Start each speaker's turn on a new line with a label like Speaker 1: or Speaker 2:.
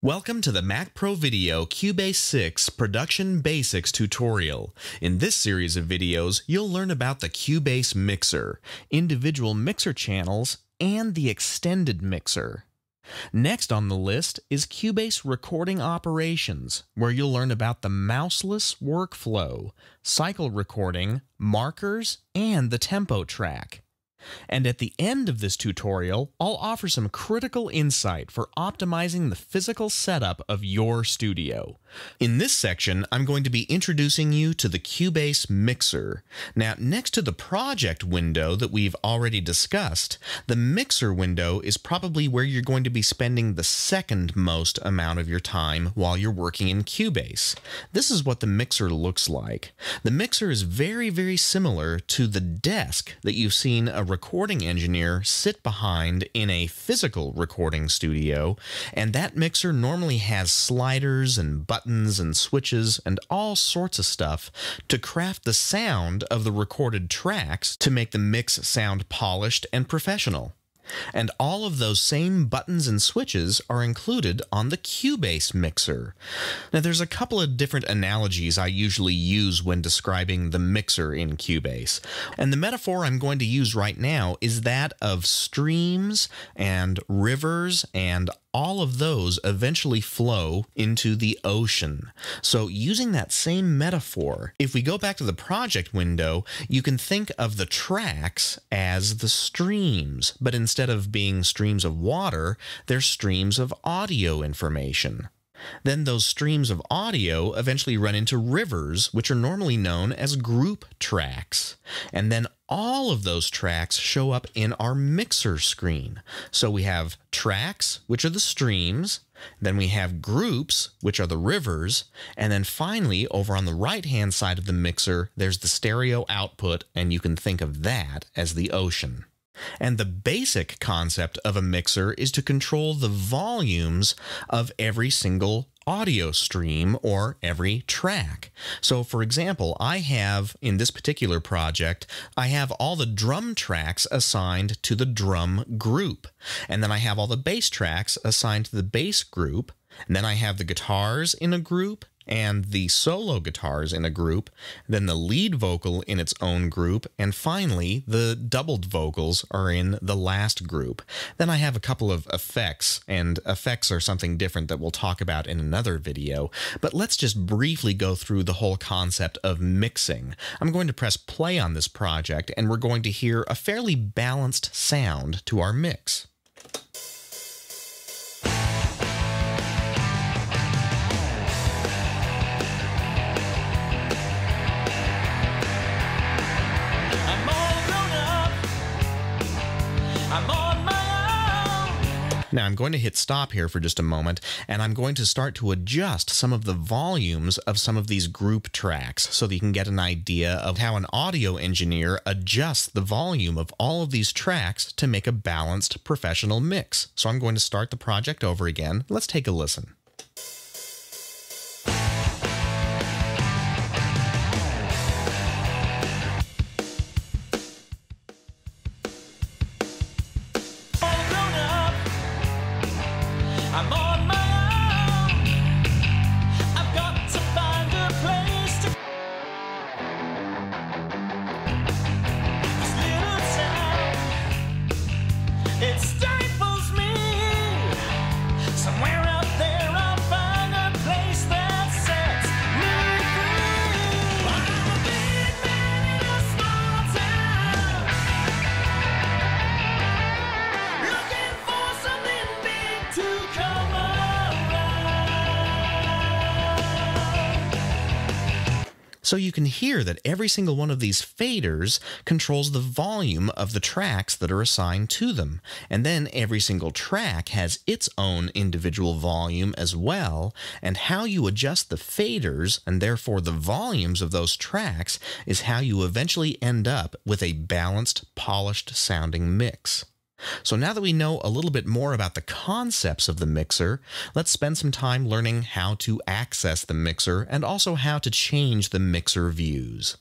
Speaker 1: Welcome to the Mac Pro Video Cubase 6 Production Basics tutorial. In this series of videos, you'll learn about the Cubase mixer, individual mixer channels, and the extended mixer. Next on the list is Cubase recording operations, where you'll learn about the mouseless workflow, cycle recording, markers, and the tempo track. And at the end of this tutorial, I'll offer some critical insight for optimizing the physical setup of your studio. In this section, I'm going to be introducing you to the Cubase mixer. Now, next to the project window that we've already discussed, the mixer window is probably where you're going to be spending the second most amount of your time while you're working in Cubase. This is what the mixer looks like. The mixer is very, very similar to the desk that you've seen a recording engineer sit behind in a physical recording studio, and that mixer normally has sliders and buttons and switches and all sorts of stuff to craft the sound of the recorded tracks to make the mix sound polished and professional. And all of those same buttons and switches are included on the Cubase mixer. Now, there's a couple of different analogies I usually use when describing the mixer in Cubase. And the metaphor I'm going to use right now is that of streams and rivers, and all of those eventually flow into the ocean. So using that same metaphor, if we go back to the project window, you can think of the tracks as the streams, but instead of being streams of water, they're streams of audio information. Then those streams of audio eventually run into rivers, which are normally known as group tracks. And then all of those tracks show up in our mixer screen. So we have tracks, which are the streams, then we have groups, which are the rivers, and then finally, over on the right-hand side of the mixer, there's the stereo output, and you can think of that as the ocean. And the basic concept of a mixer is to control the volumes of every single audio stream or every track. So for example, I have, in this particular project, I have all the drum tracks assigned to the drum group. And then I have all the bass tracks assigned to the bass group. And then I have the guitars in a group, and the solo guitars in a group, then the lead vocal in its own group, and finally the doubled vocals are in the last group. Then I have a couple of effects, and effects are something different that we'll talk about in another video, but let's just briefly go through the whole concept of mixing. I'm going to press play on this project, and we're going to hear a fairly balanced sound to our mix. Now I'm going to hit stop here for just a moment, and I'm going to start to adjust some of the volumes of some of these group tracks so that you can get an idea of how an audio engineer adjusts the volume of all of these tracks to make a balanced professional mix. So I'm going to start the project over again. Let's take a listen.
Speaker 2: I'm on my own. I've got to find a place to. This little town, it stifles me. Somewhere out there I'll find a place that sets me free. I'm a big man in a small town, looking for something big to come around.
Speaker 1: So you can hear that every single one of these faders controls the volume of the tracks that are assigned to them. And then every single track has its own individual volume as well, and how you adjust the faders, and therefore the volumes of those tracks, is how you eventually end up with a balanced, polished sounding mix. So now that we know a little bit more about the concepts of the mixer, let's spend some time learning how to access the mixer and also how to change the mixer views.